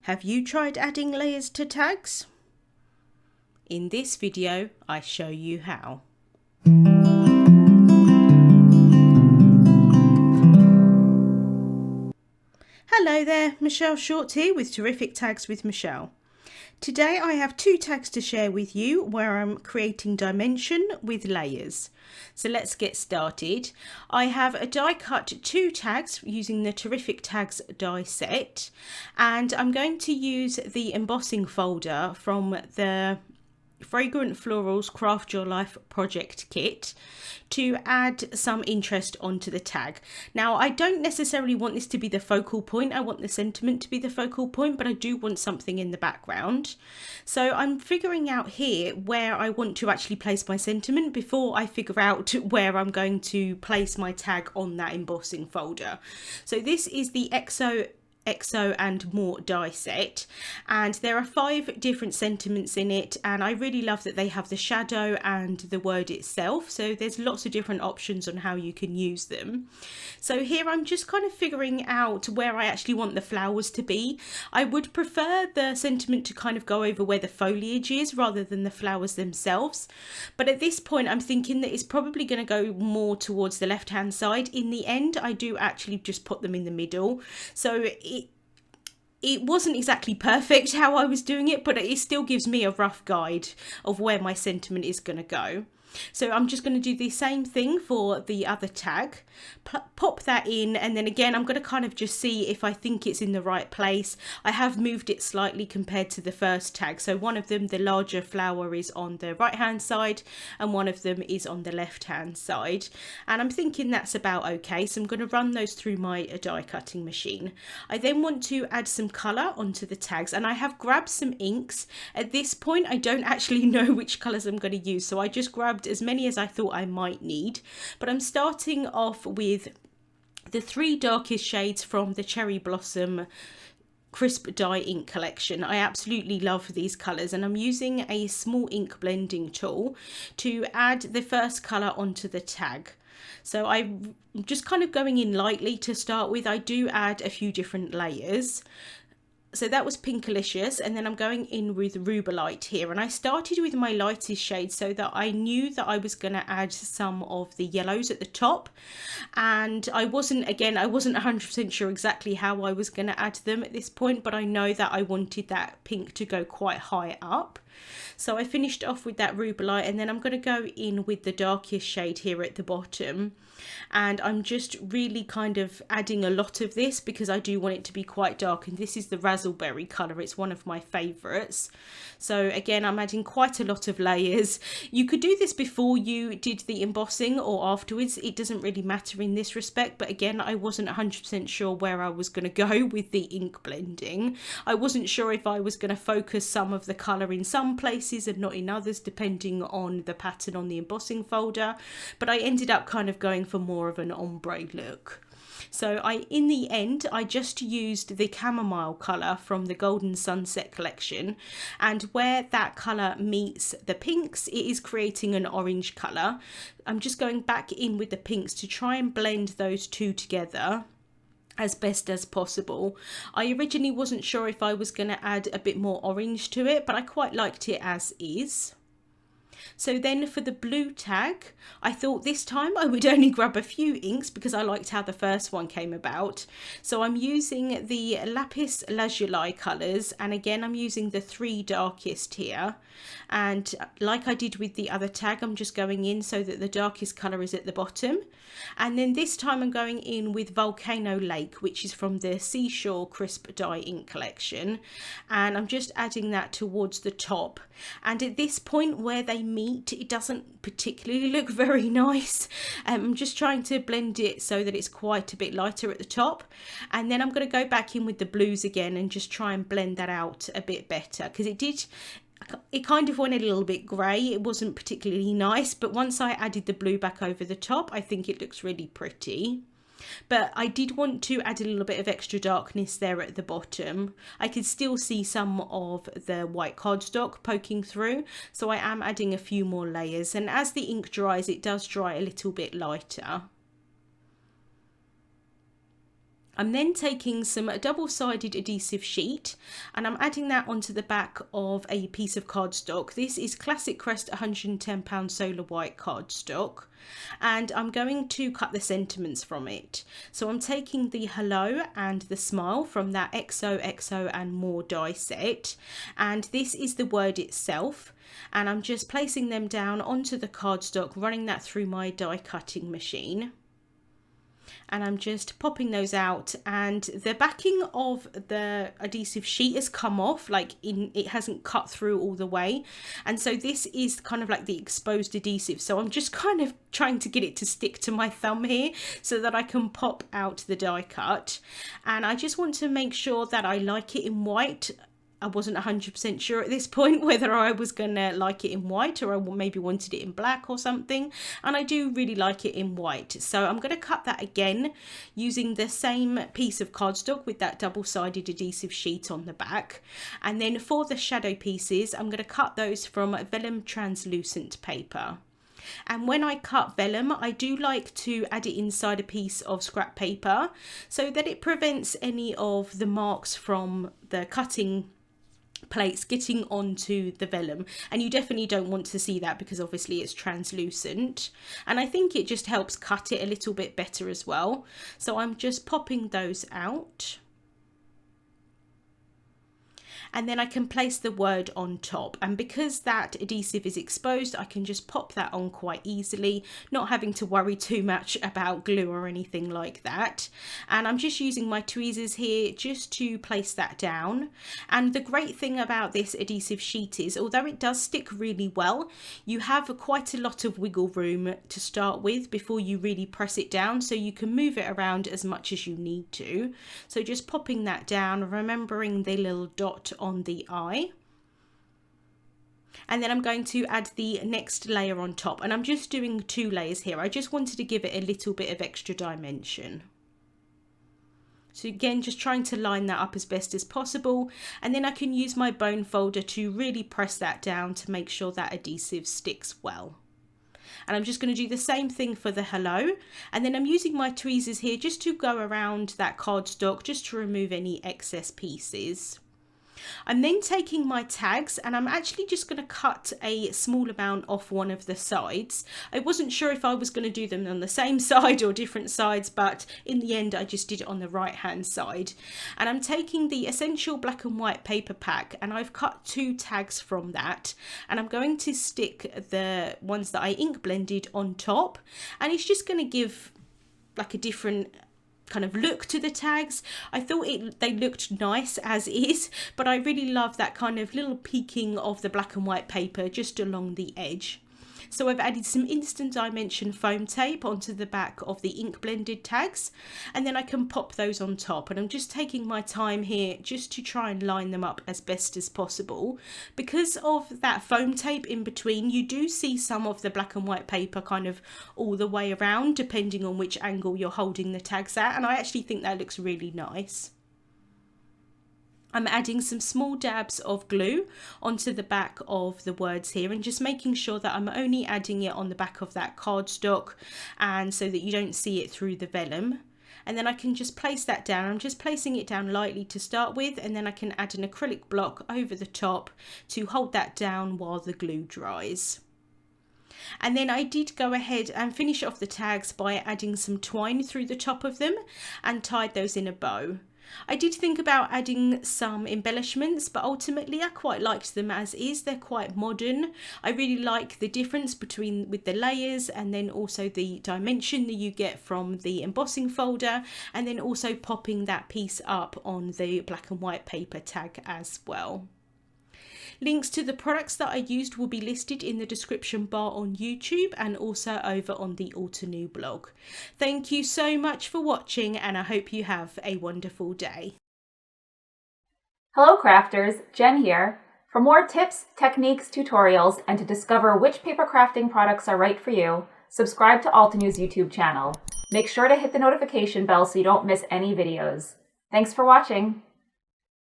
Have you tried adding layers to tags? In this video, I show you how. Hello there, Michelle Short here with Terrific Tags with Michelle. Today I have two tags to share with you where I'm creating dimension with layers. So let's get started. I have a die cut two tags using the Terrific Tags die set, and I'm going to use the embossing folder from the Fragrant Florals Craft Your Life project kit to add some interest onto the tag. Now, I don't necessarily want this to be the focal point. I want the sentiment to be the focal point, but I do want something in the background. So I'm figuring out here where I want to actually place my sentiment before I figure out where I'm going to place my tag on that embossing folder. So this is the XOXO More Die Set, and there are 5 different sentiments in it, and I really love that they have the shadow and the word itself, so there's lots of different options on how you can use them. So here I'm just kind of figuring out where I actually want the flowers to be. I would prefer the sentiment to kind of go over where the foliage is rather than the flowers themselves, but at this point I'm thinking that it's probably going to go more towards the left hand side. In the end I do actually just put them in the middle, so it wasn't exactly perfect how I was doing it, but it still gives me a rough guide of where my sentiment is going to go. So I'm just going to do the same thing for the other tag, pop that in, and then again I'm going to kind of just see if I think it's in the right place. I have moved it slightly compared to the first tag, so one of them, the larger flower, is on the right hand side and one of them is on the left hand side, and I'm thinking that's about okay, so I'm going to run those through my die cutting machine. I then want to add some colour onto the tags, and I have grabbed some inks. At this point I don't actually know which colours I'm going to use, so I just grabbed as many as I thought I might need, but I'm starting off with the 3 darkest shades from the Cherry Blossom Crisp Dye ink collection. I absolutely love these colours, and I'm using a small ink blending tool to add the first colour onto the tag. So I'm just kind of going in lightly to start with. I do add a few different layers. So that was Pinkalicious, and then I'm going in with Rubelite here, and I started with my lightest shade so that I knew that I was going to add some of the yellows at the top, and I wasn't 100% sure exactly how I was going to add them at this point, but I know that I wanted that pink to go quite high up. So I finished off with that Rubelite, and then I'm going to go in with the darkest shade here at the bottom, and I'm just really kind of adding a lot of this because I do want it to be quite dark, and this is the Razzleberry colour. It's one of my favourites. So again, I'm adding quite a lot of layers. You could do this before you did the embossing or afterwards. It doesn't really matter in this respect, but again, I wasn't 100% sure where I was going to go with the ink blending. I wasn't sure if I was going to focus some of the colour in some places and not in others, depending on the pattern on the embossing folder, but I ended up kind of going for more of an ombre look. So in the end, I just used the chamomile colour from the Golden Sunset collection, and where that colour meets the pinks, it is creating an orange colour. I'm just going back in with the pinks to try and blend those two together as best as possible. I originally wasn't sure if I was going to add a bit more orange to it, but I quite liked it as is. So then for the blue tag, I thought this time I would only grab a few inks because I liked how the first one came about. So I'm using the Lapis Lazuli colours, and again I'm using the 3 darkest here, and like I did with the other tag, I'm just going in so that the darkest colour is at the bottom, and then this time I'm going in with Volcano Lake, which is from the Seashore Crisp Dye ink collection, and I'm just adding that towards the top. And at this point where they meet, it doesn't particularly look very nice. I'm just trying to blend it so that it's quite a bit lighter at the top, and then I'm going to go back in with the blues again and just try and blend that out a bit better, because it kind of went a little bit grey. It wasn't particularly nice, but once I added the blue back over the top, I think it looks really pretty. But I did want to add a little bit of extra darkness there at the bottom. I could still see some of the white cardstock poking through, so I am adding a few more layers, and as the ink dries, it does dry a little bit lighter. I'm then taking some double-sided adhesive sheet and I'm adding that onto the back of a piece of cardstock. This is classic Crest 110 solar white cardstock, and I'm going to cut the sentiments from it. So I'm taking the hello and the smile from that XOXO and More die set, and this is the word itself, and I'm just placing them down onto the cardstock, running that through my die cutting machine. And I'm just popping those out, and the backing of the adhesive sheet has come off, like it hasn't cut through all the way, and so this is kind of like the exposed adhesive, so I'm just kind of trying to get it to stick to my thumb here so that I can pop out the die cut. And I just want to make sure that I like it in white. I wasn't 100% sure at this point whether I was going to like it in white or I maybe wanted it in black or something, and I do really like it in white. So I'm going to cut that again using the same piece of cardstock with that double-sided adhesive sheet on the back. And then for the shadow pieces, I'm going to cut those from Vellum Translucent Paper. And when I cut vellum, I do like to add it inside a piece of scrap paper so that it prevents any of the marks from the cutting plates getting onto the vellum, and you definitely don't want to see that because obviously it's translucent, and I think it just helps cut it a little bit better as well. So I'm just popping those out, and then I can place the word on top, and because that adhesive is exposed, I can just pop that on quite easily, not having to worry too much about glue or anything like that. And I'm just using my tweezers here just to place that down. And the great thing about this adhesive sheet is, although it does stick really well, you have quite a lot of wiggle room to start with before you really press it down, so you can move it around as much as you need to. So just popping that down, remembering the little dot on the eye, and then I'm going to add the next layer on top, and I'm just doing 2 layers here. I just wanted to give it a little bit of extra dimension. So again, just trying to line that up as best as possible, and then I can use my bone folder to really press that down to make sure that adhesive sticks well. And I'm just going to do the same thing for the hello, and then I'm using my tweezers here just to go around that cardstock just to remove any excess pieces. I'm then taking my tags and I'm actually just going to cut a small amount off one of the sides. I wasn't sure if I was going to do them on the same side or different sides, but in the end I just did it on the right hand side. And I'm taking the Essential Black and White paper pack, and I've cut 2 tags from that, and I'm going to stick the ones that I ink blended on top, and it's just going to give like a different kind of look to the tags. I thought they looked nice as is, but I really love that kind of little peeking of the black and white paper just along the edge. So I've added some instant dimension foam tape onto the back of the ink blended tags, and then I can pop those on top, and I'm just taking my time here just to try and line them up as best as possible. Because of that foam tape in between, you do see some of the black and white paper kind of all the way around depending on which angle you're holding the tags at, and I actually think that looks really nice. I'm adding some small dabs of glue onto the back of the words here, and just making sure that I'm only adding it on the back of that cardstock, and so that you don't see it through the vellum. And then I can just place that down. I'm just placing it down lightly to start with, and then I can add an acrylic block over the top to hold that down while the glue dries. And then I did go ahead and finish off the tags by adding some twine through the top of them and tied those in a bow. I did think about adding some embellishments, but ultimately I quite liked them as is. They're quite modern. I really like the difference with the layers, and then also the dimension that you get from the embossing folder, and then also popping that piece up on the black and white paper tag as well. Links to the products that I used will be listed in the description bar on YouTube and also over on the Altenew blog. Thank you so much for watching, and I hope you have a wonderful day. Hello crafters, Jen here. For more tips, techniques, tutorials, and to discover which paper crafting products are right for you, subscribe to Altenew's YouTube channel. Make sure to hit the notification bell so you don't miss any videos. Thanks for watching.